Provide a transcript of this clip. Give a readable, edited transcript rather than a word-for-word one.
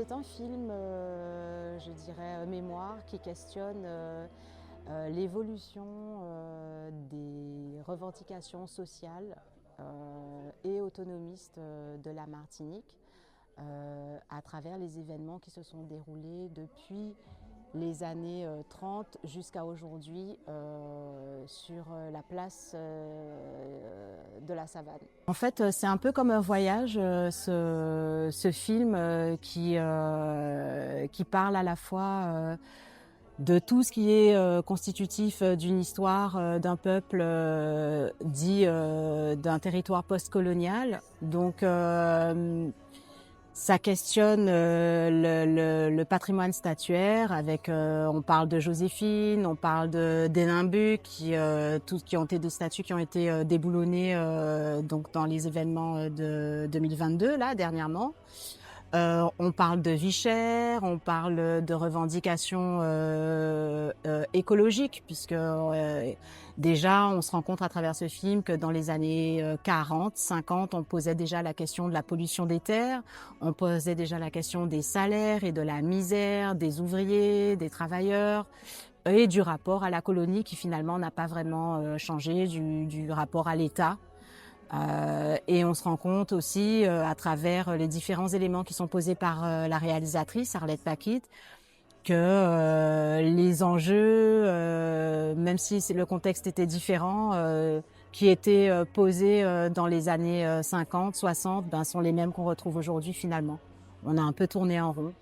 C'est un film, je dirais, mémoire qui questionne l'évolution des revendications sociales et autonomistes de la Martinique à travers les événements qui se sont déroulés depuis les années 30 jusqu'à aujourd'hui sur la place de la Savane. En fait, c'est un peu comme un voyage, ce film qui parle à la fois de tout ce qui est constitutif d'une histoire d'un peuple dit d'un territoire postcolonial. Donc, ça questionne le patrimoine statuaire avec, on parle de Joséphine, on parle d'Hénin-Buc, qui ont été des statues qui ont été déboulonnées donc dans les événements de 2022 là dernièrement. On parle de vie chère, on parle de revendications écologiques, puisque déjà on se rend compte à travers ce film que dans les années 40, 50, on posait déjà la question de la pollution des terres, on posait déjà la question des salaires et de la misère des ouvriers, des travailleurs, et du rapport à la colonie qui finalement n'a pas vraiment changé, du rapport à l'État. Et on se rend compte aussi à travers les différents éléments qui sont posés par la réalisatrice Arlette Paquite que les enjeux, même si le contexte était différent, qui étaient posés dans les années 50, 60, ben, sont les mêmes qu'on retrouve aujourd'hui finalement. On a un peu tourné en rond.